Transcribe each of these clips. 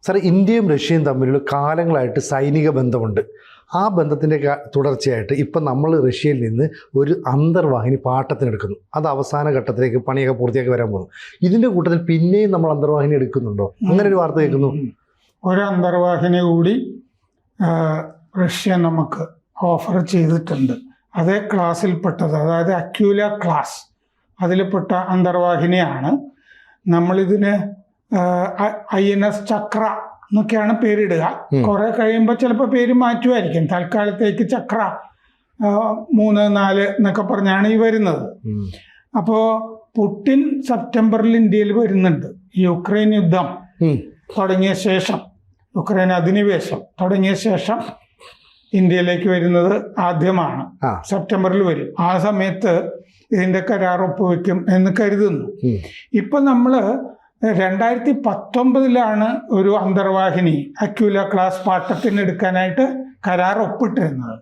Sir, ഇന്ത്യയും റഷ്യയും തമ്മിലുള്ള കാലങ്ങളായിട്ട് സൈനിക ബന്ധമുണ്ട്. ആ ബന്ധത്തിൻ്റെ തുടർച്ചയായിട്ട് ഇപ്പം നമ്മൾ റഷ്യയിൽ നിന്ന് ഒരു അന്തർവാഹിനി പാട്ടത്തിനെടുക്കുന്നു. അത് അവസാന ഘട്ടത്തിലേക്ക് പണിയൊക്കെ പൂർത്തിയാക്കി വരാൻ പോകുന്നു. ഇതിൻ്റെ കൂട്ടത്തിൽ പിന്നെയും നമ്മൾ അന്തർവാഹിനി എടുക്കുന്നുണ്ടോ? അങ്ങനെ ഒരു വാർത്ത കേൾക്കുന്നു. ഒരു അന്തർവാഹിനി കൂടി റഷ്യ നമുക്ക് ഓഫർ ചെയ്തിട്ടുണ്ട്. അതേ ക്ലാസ്സിൽപ്പെട്ടത്, അതായത് അക്യൂല ക്ലാസ്, അതിൽപ്പെട്ട അന്തർവാഹിനിയാണ്. നമ്മളിതിന് INS ചക്ര എന്നൊക്കെയാണ് പേരിടുക. കുറെ കഴിയുമ്പോൾ ചിലപ്പോൾ പേര് മാറ്റുമായിരിക്കും. തൽക്കാലത്തേക്ക് ചക്ര 3, 4 എന്നൊക്കെ പറഞ്ഞാണ് ഈ വരുന്നത്. അപ്പോൾ പുടിൻ സെപ്റ്റംബറിൽ ഇന്ത്യയിൽ വരുന്നുണ്ട്. യുക്രൈൻ യുദ്ധം തുടങ്ങിയ ശേഷം, യുക്രൈൻ അധിനിവേശം തുടങ്ങിയ ശേഷം ഇന്ത്യയിലേക്ക് വരുന്നത് ആദ്യമാണ്. സെപ്റ്റംബറിൽ വരും. ആ സമയത്ത് ഇതിന്റെ കരാർ ഒപ്പുവെക്കും എന്ന് കരുതുന്നു. ഇപ്പൊ നമ്മള് 2019 ഒരു അന്തർവാഹിനി അക്യൂല ക്ലാസ് പാട്ടത്തിന് എടുക്കാനായിട്ട് കരാർ ഒപ്പിട്ടിരുന്നത്.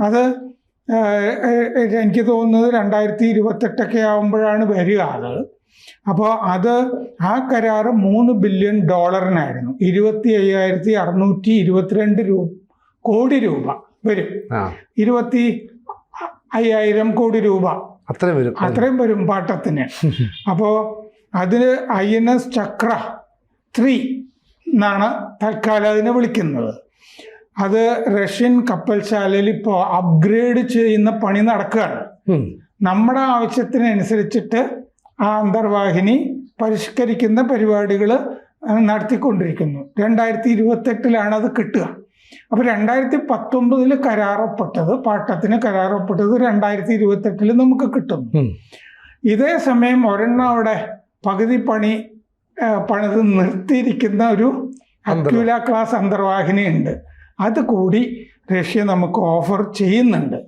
അത് എനിക്ക് തോന്നുന്നത് 2028 ആവുമ്പോഴാണ് വരിക അത്. അപ്പോൾ ആ കരാർ $3 ബില്യൺ 25,622 കോടി രൂപ വരും. 25,000 കോടി രൂപ അത്രയും വരും പാട്ടത്തിന്. അപ്പോൾ അതിന് INS ചക്ര 3 എന്നാണ് തൽക്കാലം അതിനെ വിളിക്കുന്നത്. അത് റഷ്യൻ കപ്പൽശാലയിൽ ഇപ്പോൾ അപ്ഗ്രേഡ് ചെയ്യുന്ന പണി നടക്കുകയാണ്. നമ്മുടെ ആവശ്യത്തിനനുസരിച്ചിട്ട് ആ അന്തർവാഹിനി പരിഷ്കരിക്കുന്ന പരിപാടികൾ നടത്തിക്കൊണ്ടിരിക്കുന്നു. 2028 അത് കിട്ടുക. അപ്പോൾ 2019 പാട്ടത്തിന് കരാറൊപ്പെട്ടത് 2028 നമുക്ക് കിട്ടുന്നു. ഇതേ സമയം ഒരെണ്ണം അവിടെ പകുതി പണിത് നിർത്തിയിരിക്കുന്ന ഒരു അക്യൂല ക്ലാസ് അന്തർവാഹിനി ഉണ്ട്. അത് കൂടി റഷ്യ നമുക്ക് ഓഫർ ചെയ്യുന്നുണ്ട്.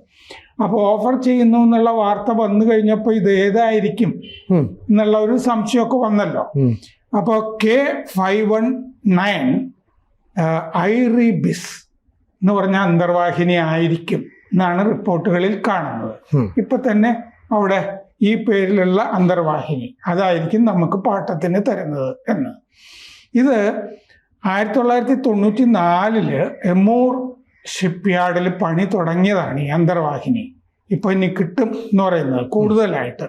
അപ്പോൾ ഓഫർ ചെയ്യുന്നു എന്നുള്ള വാർത്ത വന്നു കഴിഞ്ഞപ്പോൾ ഇത് ഏതായിരിക്കും എന്നുള്ള ഒരു സംശയമൊക്കെ വന്നല്ലോ. അപ്പോൾ K519 ഐറിബിസ് എന്ന് പറഞ്ഞ അന്തർവാഹിനി ആയിരിക്കും എന്നാണ് റിപ്പോർട്ടുകളിൽ കാണുന്നത്. ഇപ്പൊ തന്നെ അവിടെ ഈ പേരിലുള്ള അന്തർവാഹിനി അതായിരിക്കും നമുക്ക് പാട്ടത്തിന് തരുന്നത് എന്ന്. ഇത് 1994 എമൂർ ഷിപ്പ്യാർഡിൽ പണി തുടങ്ങിയതാണ് ഈ അന്തർവാഹിനി. ഇപ്പൊ ഇനി കിട്ടും എന്ന് പറയുന്നത് കൂടുതലായിട്ട്.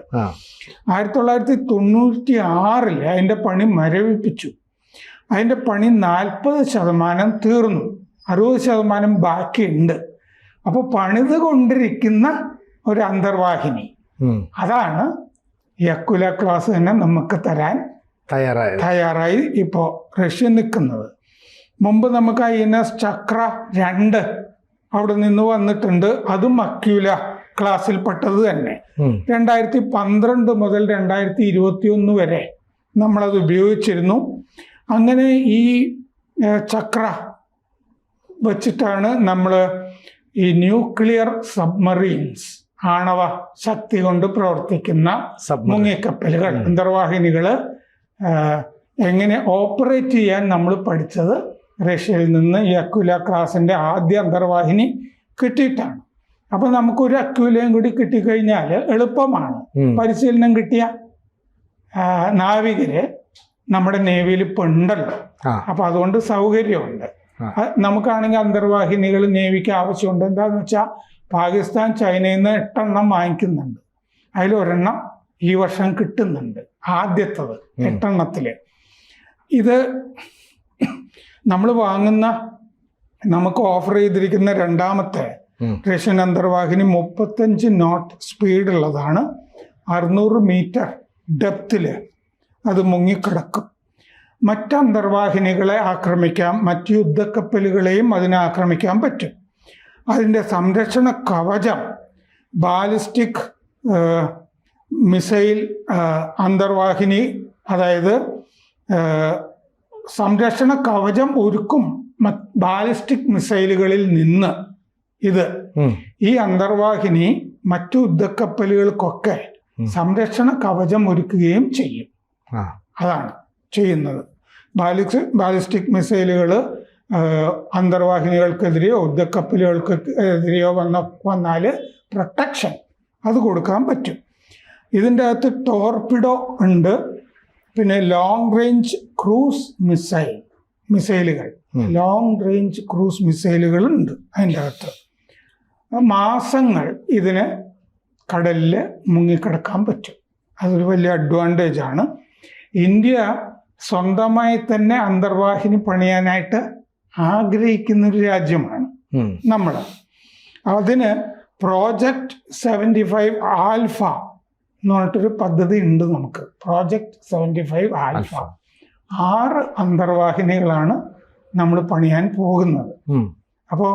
1996 അതിന്റെ പണി മരവിപ്പിച്ചു. അതിന്റെ പണി 40% തീർന്നു, 60% ബാക്കിയുണ്ട്. അപ്പോൾ പണിത് കൊണ്ടിരിക്കുന്ന ഒരു അന്തർവാഹിനി, അതാണ് ഈ അക്യൂല ക്ലാസ് തന്നെ നമുക്ക് തരാൻ തയ്യാറായി ഇപ്പോൾ റഷ്യ നിൽക്കുന്നത്. മുമ്പ് നമുക്ക് INS ചക്ര 2 അവിടെ നിന്ന് വന്നിട്ടുണ്ട്. അതും അക്യൂല ക്ലാസ്സിൽപ്പെട്ടത് തന്നെ. 2012 മുതൽ 2021 വരെ നമ്മളത് ഉപയോഗിച്ചിരുന്നു. അങ്ങനെ ഈ ചക്ര വച്ചിട്ടാണ് നമ്മൾ ഈ ന്യൂക്ലിയർ സബ്മറീൻസ്, ആണവ ശക്തി കൊണ്ട് പ്രവർത്തിക്കുന്ന മുങ്ങിക്കപ്പലുകൾ, അന്തർവാഹിനികൾ എങ്ങനെ ഓപ്പറേറ്റ് ചെയ്യാൻ നമ്മൾ പഠിച്ചത് റഷ്യയിൽ നിന്ന്. ഈ അക്യൂല ക്ലാസിന്റെ ആദ്യ അന്തർവാഹിനി കിട്ടിയിട്ടാണ്. അപ്പൊ നമുക്കൊരു അക്യൂലയും കൂടി കിട്ടിക്കഴിഞ്ഞാൽ എളുപ്പമാണ്. പരിശീലനം കിട്ടിയ നാവികര് നമ്മുടെ നേവിയിൽ ഇപ്പൊ ഉണ്ടല്ലോ. അപ്പൊ അതുകൊണ്ട് സൗകര്യമുണ്ട്. നമുക്കാണെങ്കിൽ അന്തർവാഹിനികൾ നേവിക്ക് ആവശ്യമുണ്ട്. എന്താന്ന് വെച്ചാൽ പാകിസ്ഥാൻ ചൈനയിൽ നിന്ന് 8 എണ്ണം വാങ്ങിക്കുന്നുണ്ട്. അതിൽ 1 എണ്ണം ഈ വർഷം കിട്ടുന്നുണ്ട്, ആദ്യത്തത് 8 എണ്ണത്തില്. ഇത് നമ്മൾ വാങ്ങുന്ന, നമുക്ക് ഓഫർ ചെയ്തിരിക്കുന്ന രണ്ടാമത്തെ റഷ്യൻ അന്തർവാഹിനി 35 നോട്ട് സ്പീഡുള്ളതാണ്. 600 മീറ്റർ ഡെപ്തില് അത് മുങ്ങിക്കിടക്കും. മറ്റ് അന്തർവാഹിനികളെ ആക്രമിക്കാം, മറ്റ് യുദ്ധക്കപ്പലുകളെയും അതിനെ ആക്രമിക്കാൻ പറ്റും. അതിൻ്റെ സംരക്ഷണ കവചം ബാലിസ്റ്റിക് മിസൈൽ അന്തർവാഹിനി, അതായത് സംരക്ഷണ കവചം ഒരുക്കും ബാലിസ്റ്റിക് മിസൈലുകളിൽ നിന്ന് ഈ അന്തർവാഹിനി മറ്റു യുദ്ധക്കപ്പലുകൾക്കൊക്കെ സംരക്ഷണ കവചം ഒരുക്കുകയും ചെയ്യും. അതാണ് ചെയ്യുന്നത്. ബാലിസ്റ്റിക് മിസൈലുകൾ അന്തർവാഹിനികൾക്കെതിരെയോ യുദ്ധക്കപ്പലുകൾക്കെതിരെയോ വന്നാൽ പ്രൊട്ടക്ഷൻ അത് കൊടുക്കാൻ പറ്റും. ഇതിൻ്റെ അകത്ത് ടോർപിഡോ ഉണ്ട്, പിന്നെ ലോങ് റേഞ്ച് ക്രൂസ് മിസൈൽ മിസൈലുകൾ, ലോങ് റേഞ്ച് ക്രൂസ് മിസൈലുകൾ ഉണ്ട് അതിൻ്റെ അകത്ത്. മാസങ്ങൾ ഇതിന് കടലിൽ മുങ്ങിക്കിടക്കാൻ പറ്റും. അതൊരു വലിയ അഡ്വാൻറ്റേജ് ആണ്. ഇന്ത്യ സ്വന്തമായി തന്നെ അന്തർവാഹിനി പണിയാനായിട്ട് ആഗ്രഹിക്കുന്നൊരു രാജ്യമാണ് നമ്മൾ. അതിന് പ്രോജക്റ്റ് 75 ആൽഫ എന്ന് പറഞ്ഞിട്ടൊരു പദ്ധതി ഉണ്ട് നമുക്ക്. പ്രോജക്റ്റ് 75 ആൽഫ 6 അന്തർവാഹിനികളാണ് നമ്മൾ പണിയാൻ പോകുന്നത്. അപ്പോൾ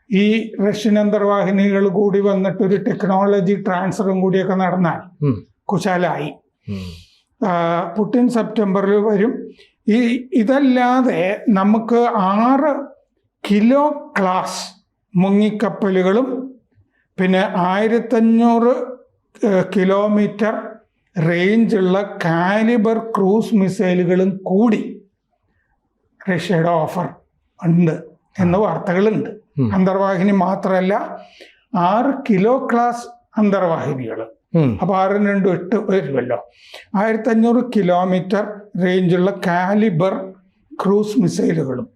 ഈ റഷ്യൻ അന്തർവാഹിനികൾ കൂടി വന്നിട്ടൊരു ടെക്നോളജി ട്രാൻസ്ഫറും കൂടിയൊക്കെ നടന്നാൽ കുശാലായി. പുടിൻ സെപ്റ്റംബറിൽ വരും. ഇതല്ലാതെ നമുക്ക് 6 കിലോ ക്ലാസ് മുങ്ങിക്കപ്പലുകളും പിന്നെ 1500 കിലോമീറ്റർ റേഞ്ചുള്ള കാലിബർ ക്രൂസ് മിസൈലുകളും കൂടി റഷ്യയുടെ ഓഫർ ഉണ്ട് എന്ന വാർത്തകളുണ്ട്. അന്തർവാഹിനി മാത്രമല്ല, 6 കിലോ ക്ലാസ് അന്തർവാഹിനികൾ. അപ്പോൾ 6 × 2 8 വരുമല്ലോ. 1500 കിലോമീറ്റർ റേഞ്ചുള്ള കാലിബർ ക്രൂസ് മിസൈലുകളും.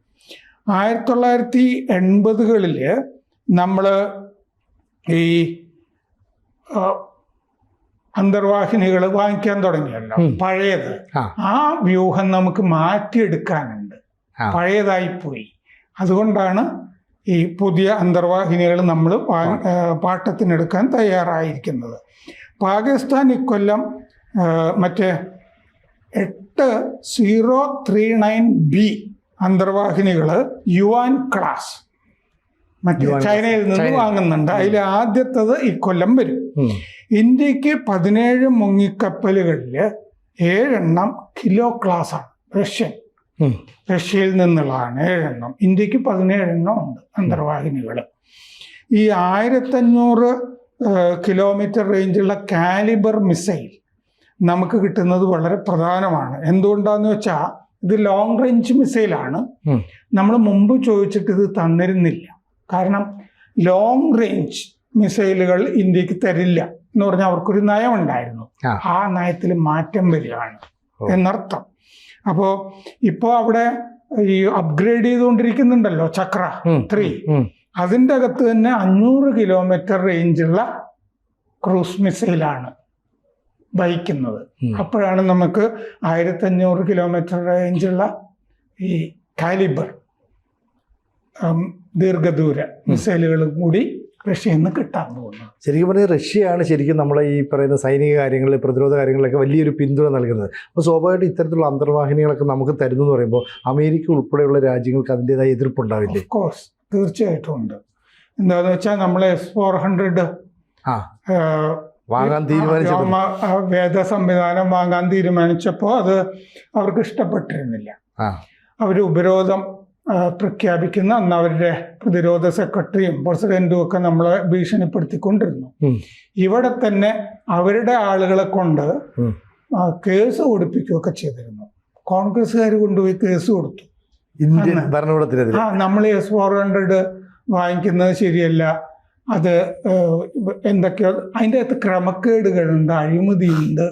1980കളിൽ നമ്മൾ ഈ അന്തർവാഹിനികൾ വാങ്ങിക്കാൻ തുടങ്ങിയല്ലോ, പഴയത്. ആ വ്യൂഹം നമുക്ക് മാറ്റിയെടുക്കാനുണ്ട്, പഴയതായിപ്പോയി. അതുകൊണ്ടാണ് ഈ പുതിയ അന്തർവാഹിനികൾ നമ്മൾ പാട്ടത്തിനെടുക്കാൻ തയ്യാറായിരിക്കുന്നത്. പാകിസ്ഥാൻ ഇക്കൊല്ലം മറ്റേ 8039B അന്തർവാഹിനികൾ യുവാൻ ക്ലാസ് മറ്റേ ചൈനയിൽ നിന്ന് വാങ്ങുന്നുണ്ട്. അതിൽ ആദ്യത്തത് ഇക്കൊല്ലം വരും. ഇന്ത്യക്ക് 17 മുങ്ങിക്കപ്പലുകളിൽ 7 കിലോ ക്ലാസ്സാണ്. റഷ്യയിൽ നിന്നുള്ളതാണ് 7. ഇന്ത്യക്ക് 17 ഉണ്ട് അന്തർവാഹിനികൾ. ഈ 1500 കിലോമീറ്റർ റേഞ്ചുള്ള കാലിബർ മിസൈൽ നമുക്ക് കിട്ടുന്നത് വളരെ പ്രധാനമാണ്. എന്തുകൊണ്ടാന്ന് വെച്ചാൽ ഇത് ലോങ് റേഞ്ച് മിസൈലാണ്. നമ്മൾ മുമ്പ് ചോദിച്ചിട്ട് ഇത് തന്നിരുന്നില്ല. കാരണം ലോങ് റേഞ്ച് മിസൈലുകൾ ഇന്ത്യക്ക് തരില്ല എന്ന് പറഞ്ഞാൽ അവർക്കൊരു നയമുണ്ടായിരുന്നു. ആ നയത്തിൽ മാറ്റം വരികയാണ് എന്നർത്ഥം. അപ്പോൾ ഇപ്പോൾ അവിടെ ഈ അപ്ഗ്രേഡ് ചെയ്തുകൊണ്ടിരിക്കുന്നുണ്ടല്ലോ ചക്ര 3. അതിൻ്റെ അകത്ത് തന്നെ 500 കിലോമീറ്റർ റേഞ്ചുള്ള ക്രൂസ് മിസൈലാണ് വഹിക്കുന്നത്. അപ്പോഴാണ് നമുക്ക് 1500 കിലോമീറ്റർ റേഞ്ചുള്ള ഈ കാലിബർ ദീർഘദൂര മിസൈലുകളും കൂടി റഷ്യയിൽ നിന്ന് കിട്ടാൻ പോകുന്നത്. ശരിക്കും പറഞ്ഞാൽ റഷ്യയാണ് ശരിക്കും നമ്മളെ ഈ പറയുന്ന സൈനിക കാര്യങ്ങളിൽ, പ്രതിരോധ കാര്യങ്ങളിലൊക്കെ വലിയൊരു പിന്തുണ നൽകുന്നത്. അപ്പോൾ സ്വാഭാവികമായിട്ട് ഇത്തരത്തിലുള്ള അന്തർവാഹിനികളൊക്കെ നമുക്ക് തരുന്നു എന്ന് പറയുമ്പോൾ അമേരിക്ക ഉൾപ്പെടെയുള്ള രാജ്യങ്ങൾക്ക് അതിൻ്റെതായ എതിർപ്പുണ്ടാവില്ലേ? ഓഫ് കോഴ്സ്, തീർച്ചയായിട്ടും ഉണ്ട്. എന്താണെന്ന് വെച്ചാൽ നമ്മൾ S-400 വാങ്ങാൻ തീരുമാനിച്ചു, വേദ സംവിധാനം വാങ്ങാൻ തീരുമാനിച്ചപ്പോൾ അത് അവർക്ക് ഇഷ്ടപ്പെട്ടിരുന്നില്ല. അവർ ഉപരോധം പ്രഖ്യാപിക്കുന്ന അന്ന് അവരുടെ പ്രതിരോധ സെക്രട്ടറിയും പ്രസിഡന്റും ഒക്കെ നമ്മളെ ഭീഷണിപ്പെടുത്തിക്കൊണ്ടിരുന്നു. ഇവിടെ തന്നെ അവരുടെ ആളുകളെ കൊണ്ട് കേസ് കൊടുപ്പിക്കുകയൊക്കെ ചെയ്തിരുന്നു. കോൺഗ്രസ്സുകാർ കൊണ്ടുപോയി കേസ് കൊടുത്തു ഇന്ത്യൻ ഭരണകൂടത്തിനെതിരെ. നമ്മൾ S-400 വാങ്ങിക്കുന്നത് ശരിയല്ല, അത് എന്തൊക്കെയോ അതിൻ്റെ അകത്ത് ക്രമക്കേടുകളുണ്ട്, അഴിമതിയുണ്ട്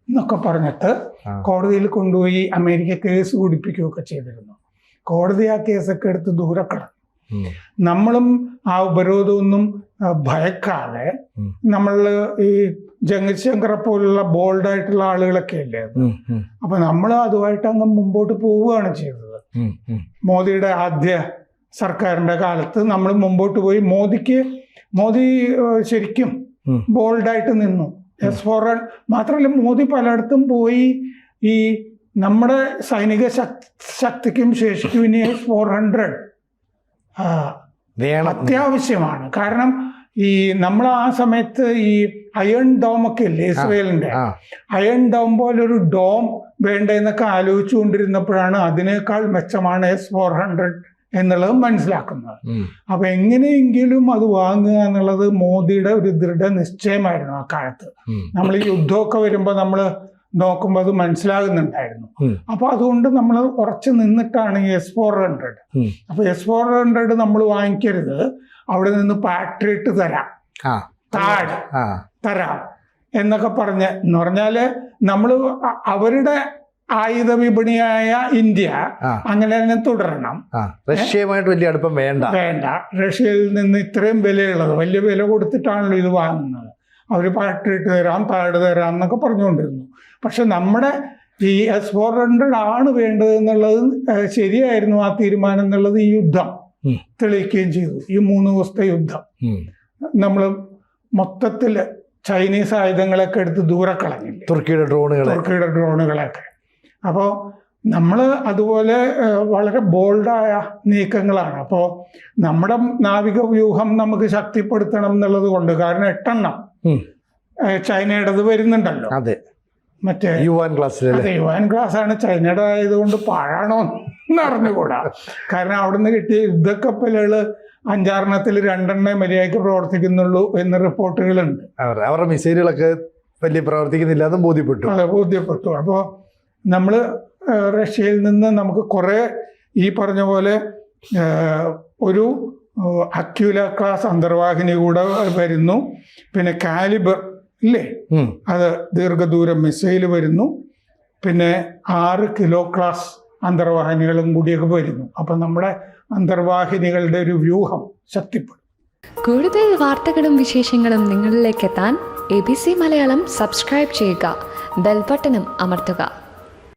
എന്നൊക്കെ പറഞ്ഞിട്ട് കോടതിയിൽ കൊണ്ടുപോയി അമേരിക്ക കേസ് കൊടുപ്പിക്കുകയൊക്കെ ചെയ്തിരുന്നു. കോടതി ആ കേസൊക്കെ എടുത്ത് ദൂരെ കളഞ്ഞു. നമ്മളും ആ ഉപരോധമൊന്നും ഭയക്കാതെ നമ്മൾ ഈ ജഗശങ്കറെ പോലുള്ള ബോൾഡായിട്ടുള്ള ആളുകളൊക്കെ അല്ലേ അത്. അപ്പൊ നമ്മൾ അതുമായിട്ട് അങ്ങ് മുമ്പോട്ട് പോവുകയാണ് ചെയ്തത്. മോദിയുടെ ആദ്യ സർക്കാരിന്റെ കാലത്ത് നമ്മൾ മുമ്പോട്ട് പോയി. മോദി ശരിക്കും ബോൾഡായിട്ട് നിന്നു. S-400 മാത്രമല്ല, മോദി പലയിടത്തും പോയി ഈ നമ്മുടെ സൈനിക ശക്തിക്കും ശേഷിക്കും ഇനി S-400 അത്യാവശ്യമാണ്. കാരണം ഈ നമ്മൾ ആ സമയത്ത് ഈ അയൺ ഡോം ഒക്കെ ഇല്ലേ ഇസ്രയേലിന്റെ, അയൺ ഡോം പോലൊരു ഡോം വേണ്ടെന്നൊക്കെ ആലോചിച്ചുകൊണ്ടിരുന്നപ്പോഴാണ് അതിനേക്കാൾ മെച്ചമാണ് S-400 എന്നുള്ളത് മനസ്സിലാക്കുന്നത്. അപ്പൊ എങ്ങനെയെങ്കിലും അത് വാങ്ങുക എന്നുള്ളത് മോദിയുടെ ഒരു ദൃഢനിശ്ചയമായിരുന്നു ആ കാലത്ത്. നമ്മൾ ഈ യുദ്ധമൊക്കെ വരുമ്പോൾ നമ്മൾ നോക്കുമ്പോൾ അത് മനസ്സിലാകുന്നുണ്ടായിരുന്നു. അപ്പൊ അതുകൊണ്ട് നമ്മൾ ഉറച്ചു നിന്നിട്ടാണ് ഈ S-400. അപ്പൊ S-400 നമ്മൾ വാങ്ങിക്കരുത്, അവിടെ നിന്ന് പാട്രിയറ്റ് തരാം, തരാം എന്നൊക്കെ എന്ന് പറഞ്ഞാല് നമ്മൾ അവരുടെ ആയുധ വിപണിയായ ഇന്ത്യ ആ. അങ്ങനെ തന്നെ തുടരണം. റഷ്യയുമായിട്ട് വലിയ അടുപ്പം വേണ്ട. റഷ്യയിൽ നിന്ന് ഇത്രയും വിലയുള്ളത്, വലിയ വില കൊടുത്തിട്ടാണല്ലോ ഇത് വാങ്ങുന്നത്. അവർ പാട്ടിട്ട് തരാം, താഴ് തരാം എന്നൊക്കെ പറഞ്ഞുകൊണ്ടിരുന്നു. പക്ഷെ നമ്മുടെ ഈ S-400 ആണ് വേണ്ടത് എന്നുള്ളത് ശരിയായിരുന്നു ആ തീരുമാനം എന്നുള്ളത് ഈ യുദ്ധം തെളിയിക്കുകയും ചെയ്തു. ഈ 3 ദിവസത്തെ യുദ്ധം നമ്മൾ മൊത്തത്തിൽ ചൈനീസ് ആയുധങ്ങളൊക്കെ എടുത്ത് ദൂരെ കളഞ്ഞില്ല, തുർക്കിയുടെ ഡ്രോണുകളൊക്കെ. അപ്പോൾ നമ്മൾ അതുപോലെ വളരെ ബോൾഡായ നീക്കങ്ങളാണ്. അപ്പോൾ നമ്മുടെ നാവിക വ്യൂഹം നമുക്ക് ശക്തിപ്പെടുത്തണം എന്നുള്ളത് കൊണ്ട്, കാരണം 8 എണ്ണം ചൈനയുടേത് വരുന്നുണ്ടല്ലോ. അതെ, മറ്റേ യുവാൻ ക്ലാസ് ആണ്. ചൈനയുടെ ആയതുകൊണ്ട് പാഴാണോ എന്ന് അറിഞ്ഞുകൂടാ. കാരണം അവിടുന്ന് കിട്ടിയ യുദ്ധക്കപ്പലുകൾ 5-6 2 മര്യാദയ്ക്ക് പ്രവർത്തിക്കുന്നുള്ളൂ എന്ന് റിപ്പോർട്ടുകളുണ്ട്. അവരുടെ മിസൈലുകളൊക്കെ വലിയ പ്രവർത്തിക്കുന്നില്ല എന്ന് ബോധ്യപ്പെട്ടു. അപ്പോൾ നമ്മൾ റഷ്യയിൽ നിന്ന് നമുക്ക് കുറേ ഈ പറഞ്ഞ പോലെ ഒരു അക്യൂല ക്ലാസ് അന്തർവാഹിനി കൂടെ വരുന്നു. പിന്നെ കാലിബർ ഇല്ലേ, അത് ദീർഘദൂര മിസൈൽ വരുന്നു. പിന്നെ 6 കിലോ ക്ലാസ് അന്തർവാഹിനികളും കൂടിയൊക്കെ വരുന്നു. അപ്പം നമ്മുടെ അന്തർവാഹിനികളുടെ ഒരു വ്യൂഹം ശക്തിപ്പെടും. കൂടുതൽ വാർത്തകളും വിശേഷങ്ങളും നിങ്ങളിലേക്ക് എത്താൻ ABC മലയാളം സബ്സ്ക്രൈബ് ചെയ്യുക, ബെൽ ബട്ടണും അമർത്തുക.